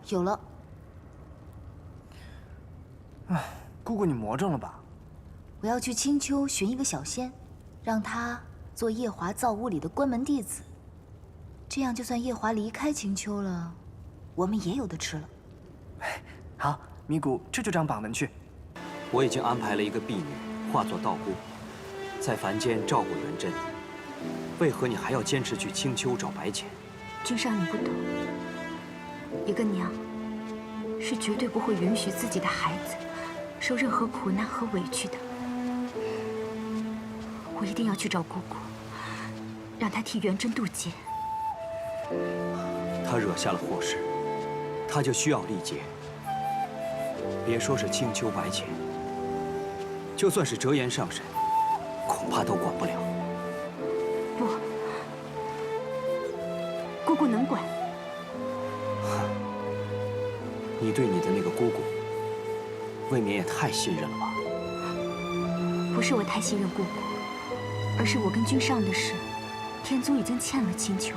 有了。哎，姑姑你魔怔了吧？我要去青丘寻一个小仙，让她做夜华造屋里的关门弟子。这样，就算夜华离开青丘了，我们也有的吃了。好，米谷，这就这样绑门去。我已经安排了一个婢女化作道姑，在凡间照顾元贞。为何你还要坚持去青丘找白浅？君上，你不懂，一个娘是绝对不会允许自己的孩子受任何苦难和委屈的。我一定要去找姑姑，让她替元贞渡劫。他惹下了祸事，他就需要历劫。别说是青丘白浅，就算是折颜上神，恐怕都管不了。不，姑姑能管。你对你的那个姑姑，未免也太信任了吧？不是我太信任姑姑，而是我跟君上的事，天宗已经欠了青丘。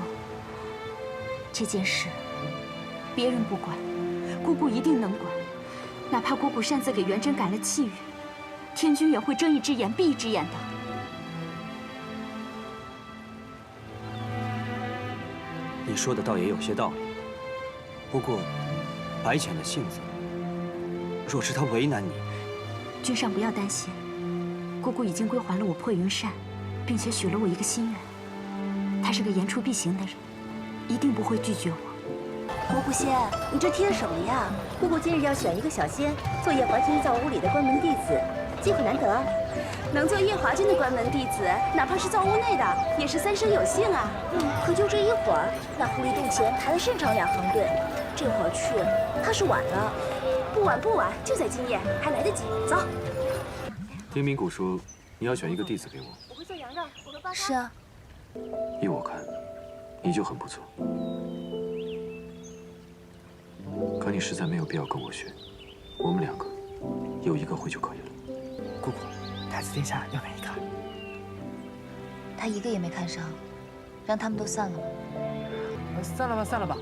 这件事，别人不管，姑姑一定能管。哪怕姑姑擅自给元贞改了契约，天君也会睁一只眼闭一只眼的。你说的倒也有些道理。不过，白浅的性子，若是他为难你，君上不要担心，姑姑已经归还了我破云扇，并且许了我一个心愿。她是个言出必行的人，一定不会拒绝我。蘑菇仙，你这贴什么呀？姑姑今日要选一个小仙做夜华君造屋里的关门弟子，机会难得啊！能做夜华君的关门弟子，哪怕是造屋内的，也是三生有幸啊。可就这一会儿，那狐狸洞前排了甚长2行队，这会儿去怕是晚了。不晚不晚，就在今夜，还来得及。走。听明谷说，你要选一个弟子给我。我会做羊肉，我会八卦。是啊，依我看，你就很不错。可你实在没有必要跟我学，我们2个有一个会就可以了。姑姑，太子殿下要哪一个？他一个也没看上，让他们都散了吧。散了吧，散了吧。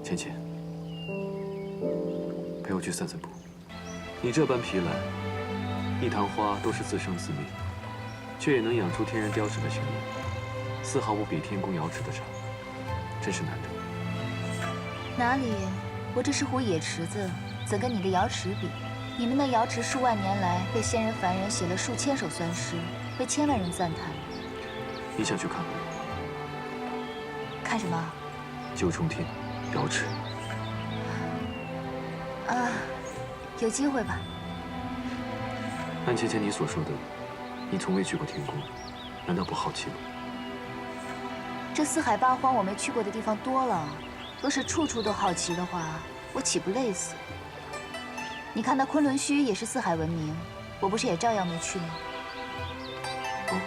芊芊，陪我去散散步。你这般疲懒，一堂花都是自生自灭，却也能养出天然雕饰的形貌，丝毫不比天宫瑶池的差，真是难得。哪里？我这是壶野池子，怎跟你的瑶池比？你们的瑶池数万年来被仙人凡人写了数千首酸诗，被千万人赞叹。你想去看吗？看什么？九重天，瑶池。啊，有机会吧。按芊芊你所说的，你从未去过天宫，难道不好奇吗？这四海八荒我没去过的地方多了，若是处处都好奇的话，我岂不累死？你看那昆仑虚也是四海闻名，我不是也照样没去吗？哦，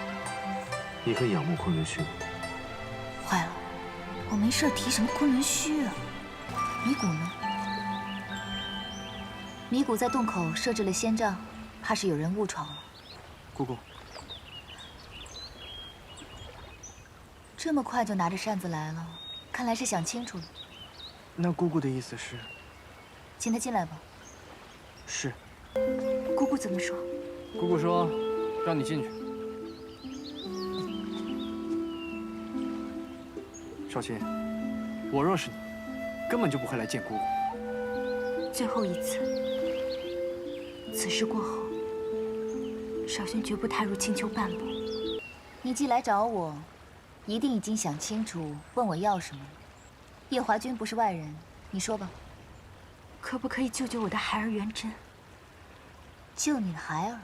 你很仰慕昆仑虚吗？坏了，我没事提什么昆仑虚啊？米谷呢？米谷在洞口设置了仙障，怕是有人误闯了。姑姑，这么快就拿着扇子来了，看来是想清楚了。那姑姑的意思是？请他进来吧。是。姑姑怎么说？姑姑说，让你进去。少卿，我若是你，根本就不会来见姑姑。最后一次，此事过后，少轩绝不踏入青丘半步。你既来找我，一定已经想清楚，问我要什么。夜华君不是外人，你说吧。可不可以救救我的孩儿元贞？救你的孩儿？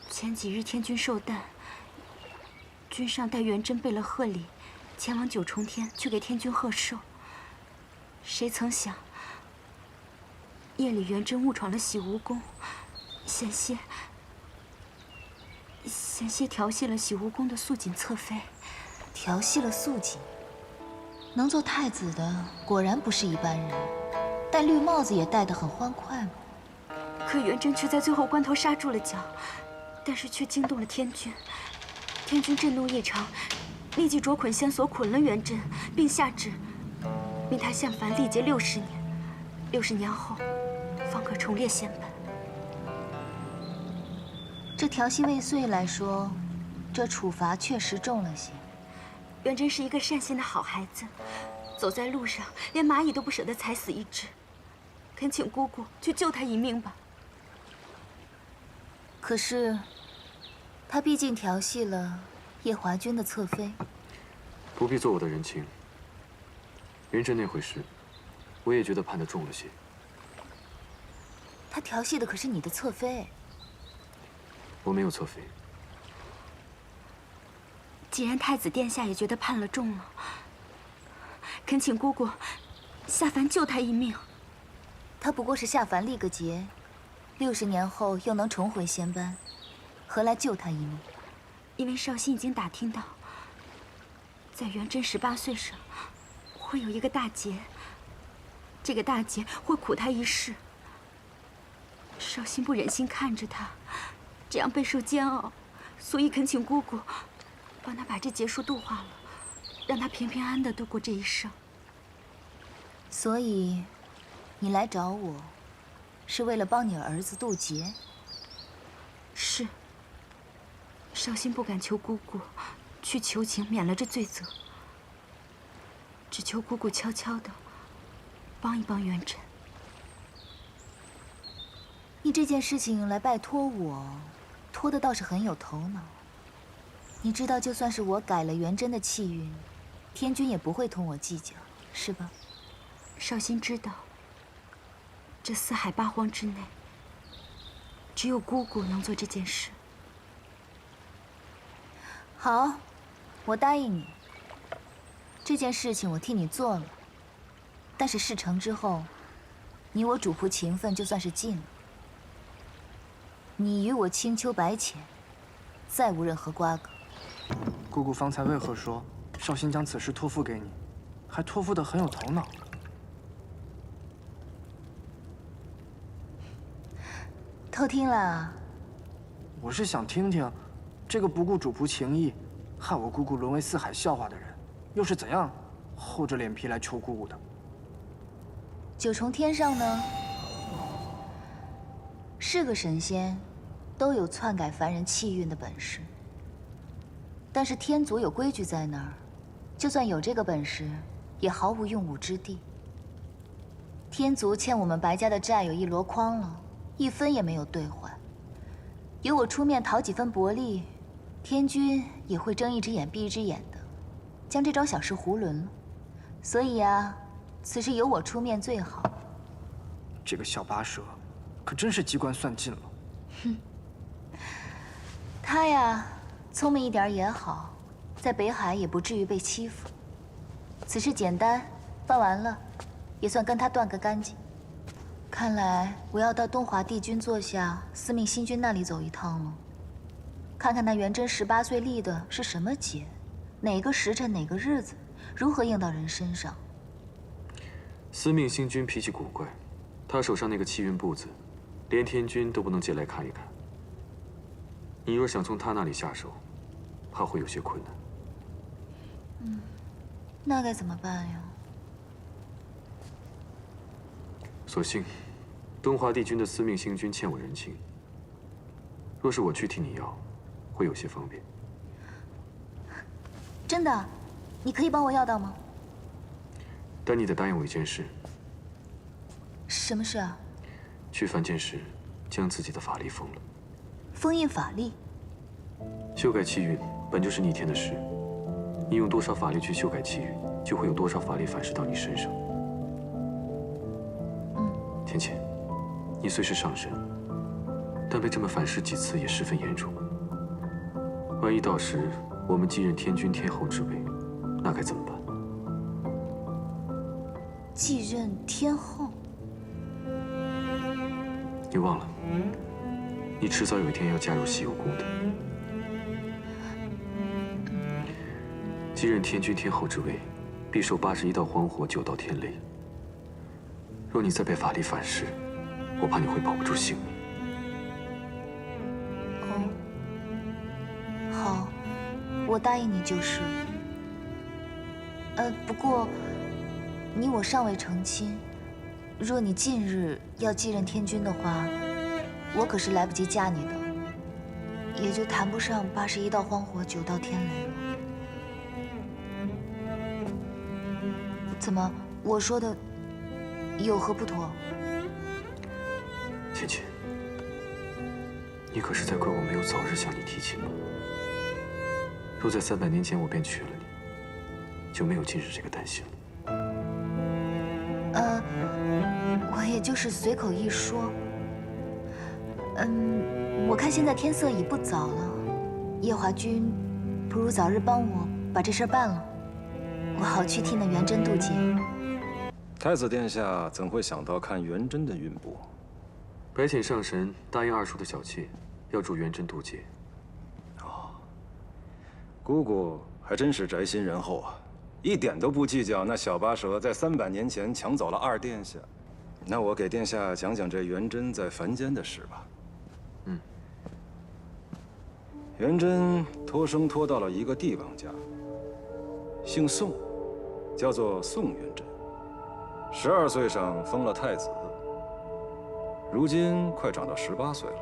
前几日天君寿诞，君上带元贞备了贺礼，前往九重天去给天君贺寿。谁曾想，夜里元贞误闯了洗梧宫，险些调戏了洗梧宫的素锦侧妃。调戏了素锦，能做太子的果然不是一般人，戴绿帽子也戴得很欢快嘛。可元贞却在最后关头刹住了脚，但是却惊动了天君。天君震怒异常，立即着捆线索捆了元贞，并下旨命他向凡历劫60年，60年后方可重列仙本。这调戏未遂来说，这处罚确实重了些。元贞是一个善心的好孩子，走在路上连蚂蚁都不舍得踩死一只，恳请姑姑去救他一命吧。可是，他毕竟调戏了夜华君的侧妃。不必做我的人情。元贞那回事，我也觉得判得重了些。他调戏的可是你的侧妃。我没有侧妃。既然太子殿下也觉得判了重了，恳请姑姑下凡救他一命。他不过是下凡历个劫，60年后又能重回仙班，何来救他一命？因为绍兴已经打听到，在元贞18岁时会有一个大劫，这个大劫会苦他一世。绍兴不忍心看着他这样备受煎熬，所以恳请姑姑帮他把这劫数度化了，让他平平安安地度过这一生。所以，你来找我，是为了帮你儿子渡劫？是。绍兴不敢求姑姑去求情免了这罪责，只求姑姑悄悄地帮一帮元贞。你这件事情来拜托我，托的倒是很有头脑。你知道，就算是我改了元贞的气运，天君也不会同我计较，是吧？绍兴知道，这4海8荒之内，只有姑姑能做这件事。好，我答应你。这件事情我替你做了，但是事成之后，你我主仆情分就算是尽了。你与我青丘白浅，再无任何瓜葛。姑姑方才为何说绍兴将此事托付给你，还托付得很有头脑？偷听了？我是想听听，这个不顾主仆情谊，害我姑姑沦为4海笑话的人，又是怎样厚着脸皮来求姑姑的？九重天上呢，是个神仙，都有篡改凡人气运的本事。但是天族有规矩在那儿，就算有这个本事，也毫无用武之地。天族欠我们白家的债有1箩筐了，1分也没有兑还。由我出面讨几分薄利，天君也会睁一只眼闭一只眼的，将这桩小事囫囵了。所以啊，此事由我出面最好。这个小八蛇，可真是机关算尽了。哼，他呀，聪明一点也好，在北海也不至于被欺负。此事简单，办完了，也算跟他断个干净。看来我要到东华帝君座下司命星君那里走一趟了，看看那元贞18岁立的是什么劫，哪个时辰哪个日子，如何应到人身上。司命星君脾气古怪，他手上那个气运簿子，连天君都不能借来看一看。你若想从他那里下手，怕会有些困难。那该怎么办呀？所幸，东华帝君的司命星君欠我人情。若是我去替你要，会有些方便。真的？你可以帮我要到吗？但你得答应我一件事。什么事啊？去凡间时，将自己的法力封了。封印法力？修改气运本就是逆天的事，你用多少法力去修改气运，就会有多少法力反噬到你身上。天谴，你虽是上神，但被这么反噬几次也十分严重。万一到时我们继任天君天后之位，那该怎么办？继任天后？你忘了，你迟早有一天要加入西游宫的。继任天君天后之位，必受81道荒火，9道天雷。若你再被法力反噬，我怕你会保不住性命。哦，好，我答应你就是。不过你我尚未成亲，若你近日要继任天君的话，我可是来不及嫁你的，也就谈不上81道荒火9道天雷了。怎么，我说的有何不妥？芊芊，你可是在怪我没有早日向你提亲吗？若在300年前我便娶了你，就没有今日这个担心了。我也就是随口一说。我看现在天色已不早了，夜华君不如早日帮我把这事办了，我好去替那元贞渡劫。太子殿下怎会想到看元贞的运步？白浅上神答应二叔的小妾，要助元贞渡劫。姑姑还真是宅心仁厚啊，一点都不计较那小八蛇在300年前抢走了二殿下。那我给殿下讲讲这元贞在凡间的事吧。元贞托生托到了一个帝王家，姓宋，叫做宋元贞。12岁上封了太子，如今快长到18岁了，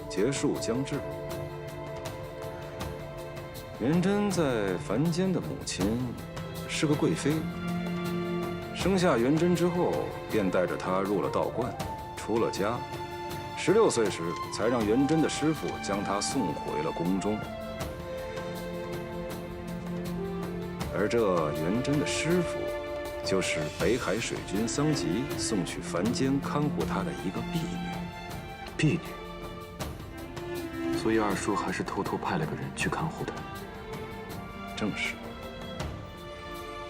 结束将至。元贞在凡间的母亲是个贵妃，生下元贞之后，便带着她入了道观，出了家。16岁时，才让元贞的师傅将她送回了宫中。而这元贞的师傅，就是北海水君桑吉送去凡间看护他的一个婢女。婢女，所以二叔还是偷偷派了个人去看护她。正是。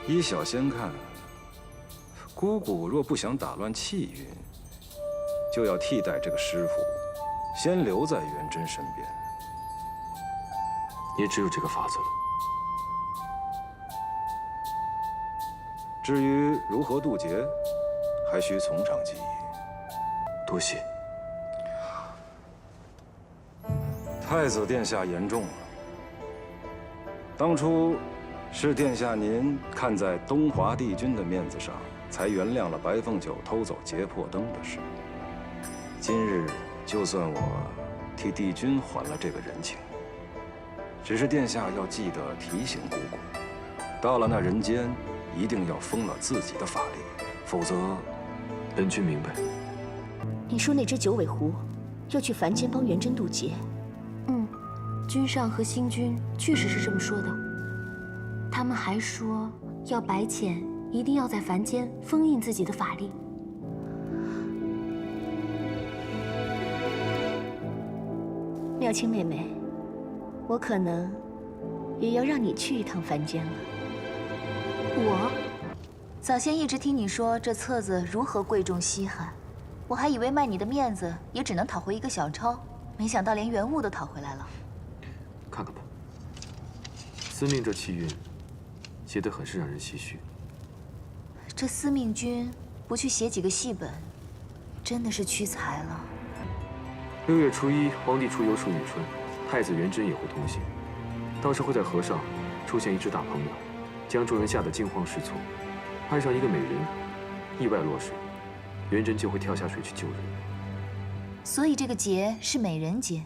依小仙看，姑姑若不想打乱气运，就要替代这个师傅，先留在元贞身边。也只有这个法子了。至于如何渡劫，还需从长计议。多谢。太子殿下言重了。当初是殿下您看在东华帝君的面子上，才原谅了白凤九偷走劫魄灯的事。今日就算我替帝君还了这个人情，只是殿下要记得提醒姑姑，到了那人间，一定要封了自己的法力，否则……本君明白。你说那只九尾狐要去凡间帮元贞渡劫？君上和星君确实是这么说的。他们还说要白浅一定要在凡间封印自己的法力。妙清妹妹，我可能也要让你去一趟凡间了。我早先一直听你说这册子如何贵重稀罕，我还以为卖你的面子也只能讨回一个小钞，没想到连原物都讨回来了。看看吧，司命这气运，写得很是让人唏嘘。这司命君不去写几个戏本，真的是屈才了。6月初1，皇帝出游处女春，太子元贞也会同行。到时会在河上出现一只大鹏鸟，将众人吓得惊慌失措。岸上一个美人意外落水，元贞就会跳下水去救人。所以这个劫是美人劫。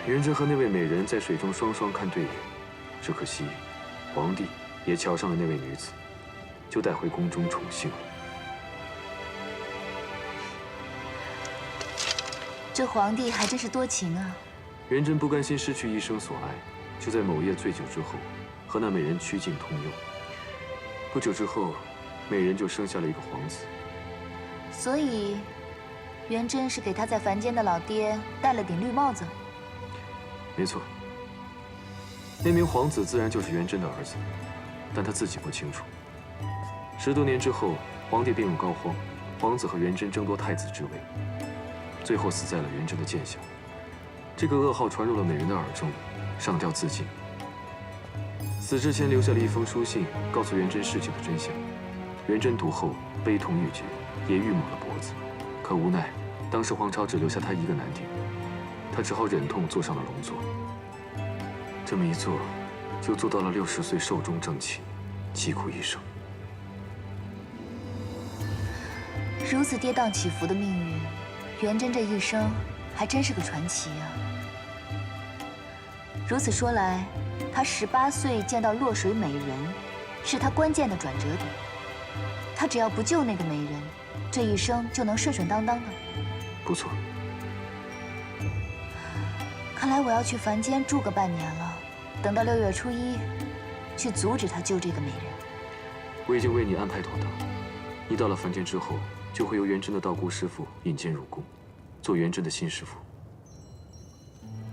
元贞和那位美人在水中双双看对眼，只可惜，皇帝也瞧上了那位女子，就带回宫中宠幸了。这皇帝还真是多情啊！元贞不甘心失去一生所爱，就在某夜醉酒之后，和那美人曲径通幽。不久之后，美人就生下了一个皇子。所以，元贞是给他在凡间的老爹戴了顶绿帽子。没错，那名皇子自然就是元贞的儿子，但他自己不清楚。10多年之后，皇帝病入膏肓，皇子和元贞争夺太子之位，最后死在了元贞的剑下。这个噩耗传入了美人的耳中，上吊自尽。死之前留下了一封书信，告诉元贞事情的真相。元贞读后悲痛欲绝，也郁抹了脖子。可无奈，当时皇朝只留下他一个男丁。他只好忍痛坐上了龙座。这么一坐，就做到了60岁寿终正寝，疾苦一生。如此跌宕起伏的命运，元贞这一生还真是个传奇啊。如此说来，他18岁见到落水美人，是他关键的转折点。他只要不救那个美人，这一生就能顺顺当当的。不错。看来我要去凡间住个半年了，等到6月初1，去阻止他救这个美人。我已经为你安排妥当。你到了凡间之后，就会由元贞的道姑师傅引荐入宫，做元贞的新师傅。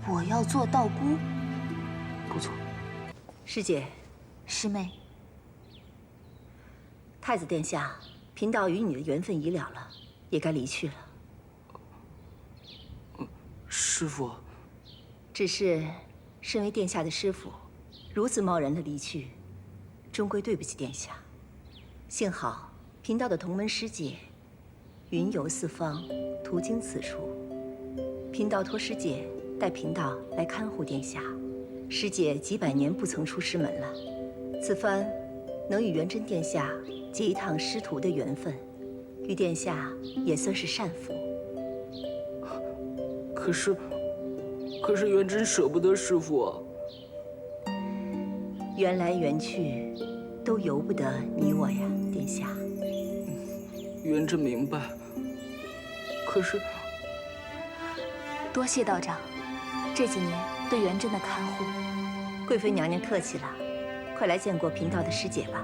我要做道姑？不错。师姐，师妹，太子殿下，贫道与你的缘分已了了，也该离去了。师傅，只是身为殿下的师傅，如此贸然的离去，终归对不起殿下。幸好贫道的同门师姐云游四方，途经此处，贫道托师姐带贫道来看护殿下。师姐几百年不曾出师门了，此番能与元贞殿下结一趟师徒的缘分，与殿下也算是善福。可是元贞舍不得师傅啊。缘来缘去，都由不得你我呀，殿下。元贞明白，可是多谢道长这几年对元贞的看护。贵妃娘娘客气了，快来见过贫道的师姐吧。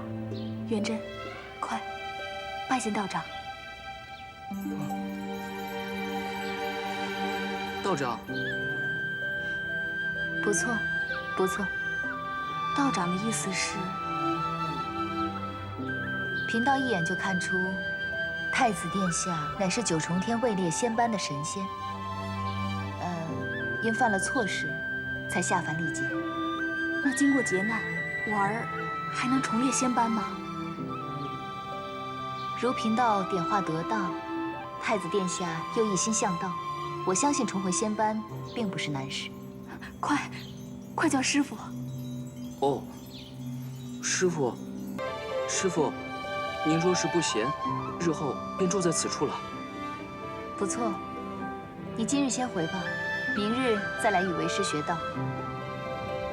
元贞，快拜见道长。道长，不错，不错。道长的意思是？贫道一眼就看出，太子殿下乃是9重天位列仙班的神仙。因犯了错事，才下凡历劫。那经过劫难，我儿还能重列仙班吗？如贫道点化得当，太子殿下又一心向道，我相信重回仙班并不是难事。快叫师傅！哦，师傅，您若是不嫌，日后便住在此处了。不错，你今日先回吧，明日再来与为师学道。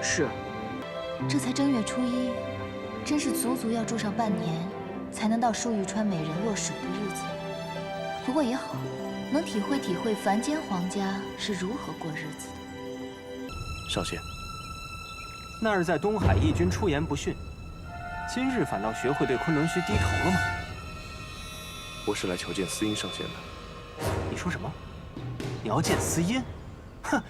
是。这才正月初1，真是足足要住上半年，才能到舒玉川美人落水的日子。不过也好，能体会体会凡间皇家是如何过日子的。少仙，那日在东海义军出言不逊，今日反倒学会对昆仑虚低头了吗？我是来求见司音上仙的。你说什么？你要见司音？哼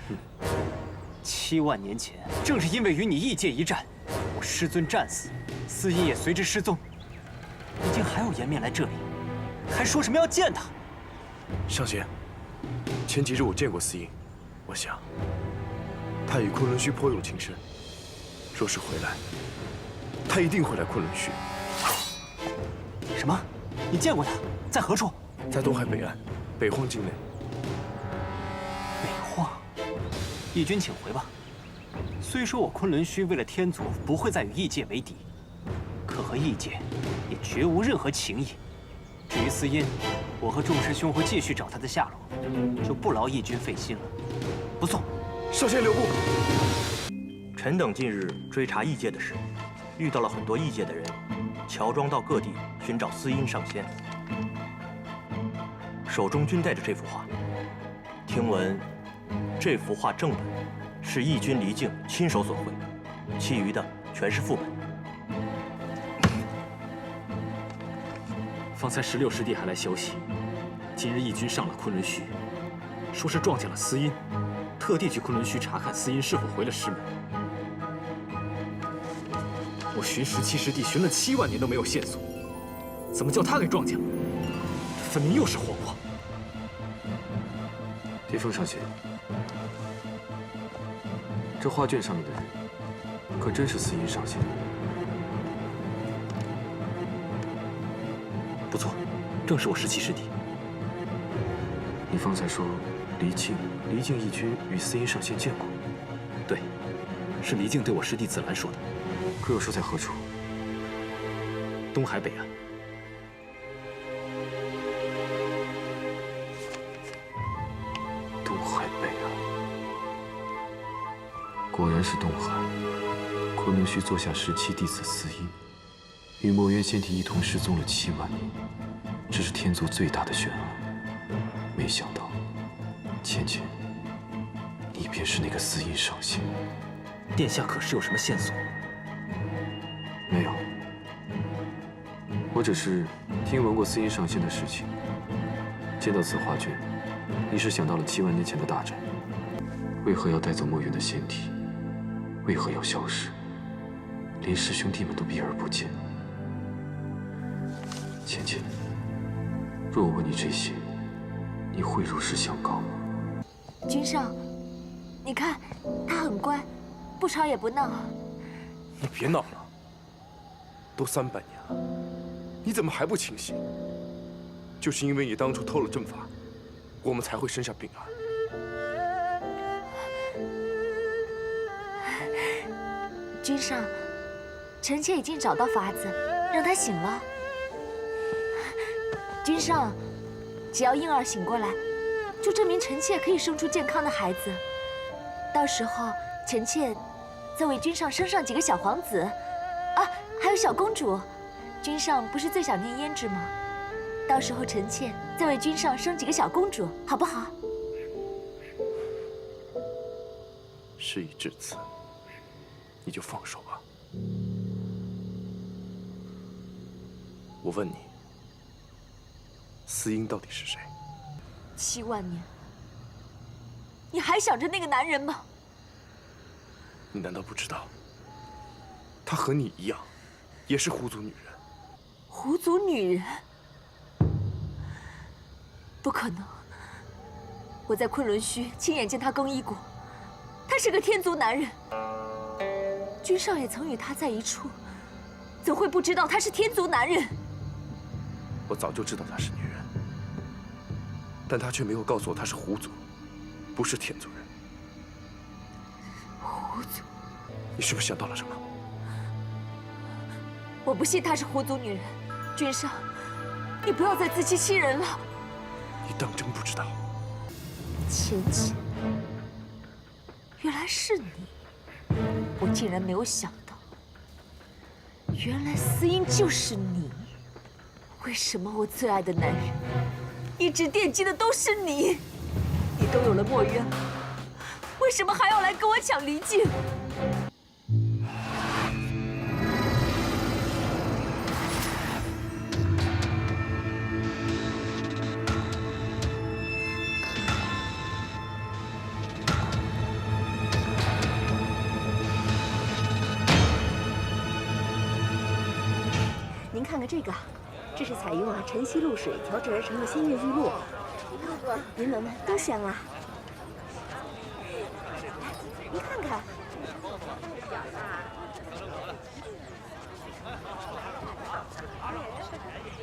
！7万年前，正是因为与你异界一战，我师尊战死，司音也随之失踪。你竟还有颜面来这里，还说什么要见他？上仙，前几日我见过司音，我想他与昆仑虚颇有情深。若是回来，他一定会来昆仑虚。什么？你见过他？在何处？在东海北岸，北荒境内。北荒，义军请回吧。虽说我昆仑虚为了天族不会再与异界为敌，可和异界也绝无任何情谊。至于司音，我和众师兄会继续找他的下落，就不劳义军费心了。不送。少仙留步。臣等近日追查异界的事，遇到了很多异界的人，乔装到各地寻找司音上仙，手中均带着这幅画。听闻这幅画正本是义军离境亲手所绘，其余的全是副本。方才16师弟还来消息，今日义军上了昆仑虚，说是撞见了司音，特地去昆仑虚查看司音是否回了师门。我寻17师弟寻了7万年都没有线索，怎么叫他给撞见了？这分明又是祸国。狄风上仙，这画卷上面的人，可真是司音上仙？不错，正是我17师弟。你方才说离境义军与司音上仙见过？对，是离境对我师弟紫兰说的。可有说在何处？东海北岸。东海北岸，果然是东海。昆仑虚座下17弟子司音，与墨渊仙体一同失踪了7万年，这是天族最大的悬案。没想到，芊芊，你便是那个司音上仙。殿下可是有什么线索？没有，我只是听闻过司音上仙的事情。见到此画卷，一时想到了7万年前的大战。为何要带走墨渊的仙体？为何要消失？连师兄弟们都避而不见。芊芊，若我问你这些，你会如实相告吗？君上，你看他很乖，不吵也不闹。你别闹了，都300年了，你怎么还不清醒？就是因为你当初偷了阵法，我们才会生下病案。君上，臣妾已经找到法子，让他醒了。君上，只要婴儿醒过来，就证明臣妾可以生出健康的孩子。到时候，臣妾再为君上生上几个小皇子，啊，还有小公主。君上不是最想念胭脂吗？到时候臣妾再为君上生几个小公主，好不好？事已至此，你就放手吧。我问你，司音到底是谁7万年，你还想着那个男人吗？你难道不知道，她和你一样，也是狐族女人？狐族女人？不可能！我在昆仑虚亲眼见他更衣过，他是个天族男人。君上也曾与他在一处，怎会不知道他是天族男人？我早就知道她是女人，但她却没有告诉我她是狐族，不是天族人。狐族？你是不是想到了什么？我不信她是狐族女人。君上，你不要再自欺欺人了。你当真不知道？芊芊，原来是你！我竟然没有想到，原来司音就是你。为什么我最爱的男人，一直惦记的都是你？你都有了墨渊了，为什么还要来跟我抢离境？您看看这个，这是采用晨曦露水调制而成的仙乐玉露，您闻闻多香啊！您看看，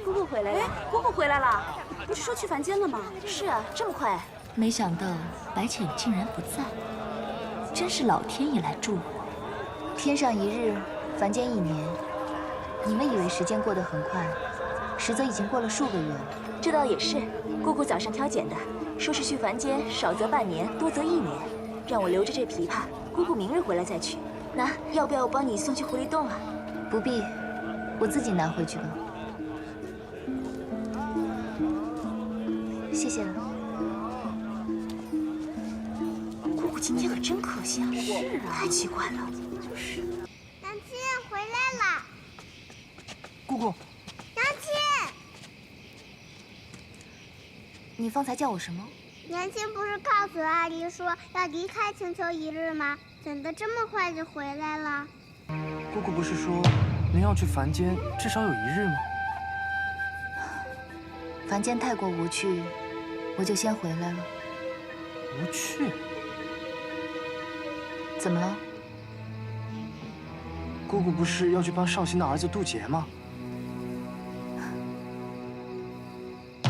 姑姑回来了。姑姑回来了，不是说去凡间了吗？是啊，这么快？没想到白浅竟然不在，真是老天爷来助我。天上一日，凡间1年。你们以为时间过得很快，实则已经过了数个月了。这倒也是，姑姑早上挑拣的，说是去凡间少则半年，多则1年，让我留着这琵琶，姑姑明日回来再取。那要不要我帮你送去狐狸洞啊？不必，我自己拿回去吧。谢谢了。姑姑今天可真可笑，是啊，太奇怪了。娘亲回来了。姑姑，娘亲，你方才叫我什么？娘亲不是告诉阿离说要离开青丘1日吗？怎的这么快就回来了？姑姑不是说您要去凡间至少有1日吗？凡间太过无趣，我就先回来了。无趣？怎么了？姑姑不是要去帮绍兴的儿子渡劫吗？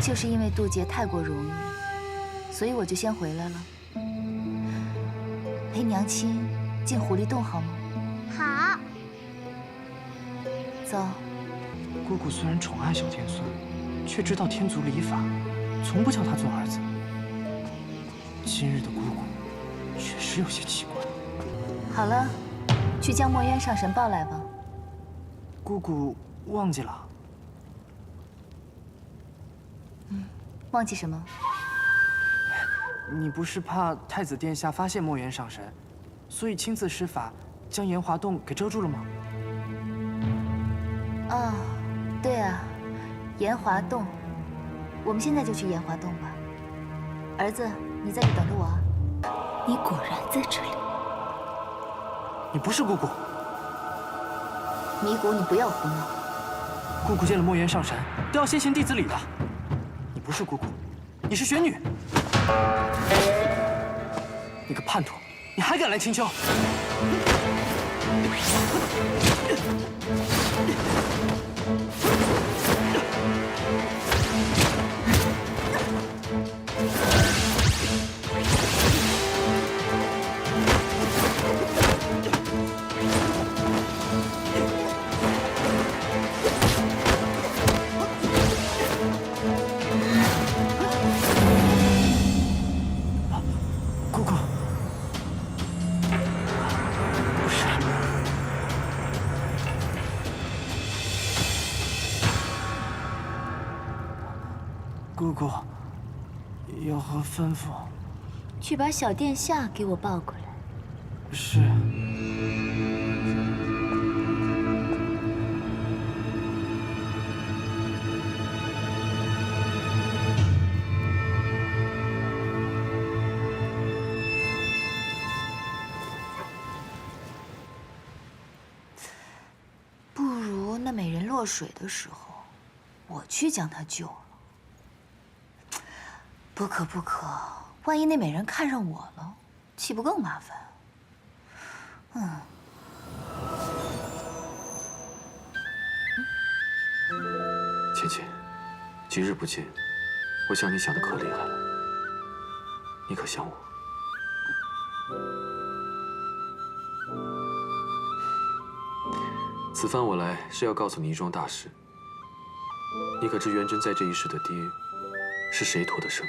就是因为渡劫太过容易，所以我就先回来了，陪娘亲进狐狸洞好吗？好。走。姑姑虽然宠爱小天孙，却知道天族礼法，从不叫他做儿子。今日的姑姑确实有些奇怪。好了，去将墨渊上神抱来吧。姑姑忘记了。忘记什么？你不是怕太子殿下发现墨渊上神，所以亲自施法将炎华洞给遮住了吗？哦，对啊，炎华洞。我们现在就去炎华洞吧。儿子，你在这等着我啊。你果然在这里。你不是姑姑。尼古，你不要胡闹。姑姑见了墨渊上神，都要先行弟子礼的。你不是姑姑，你是玄女。你个叛徒，你还敢来青丘？姑姑，不是。姑姑，有何吩咐？去把小殿下给我抱过来。是。不如那美人落水的时候，我去将她救了。不可不可，万一那美人看上我了，岂不更麻烦？芊芊，几日不见，我想你想的可厉害了。你可想我？此番我来是要告诉你一桩大事。你可知元贞在这一世的爹是谁托的生？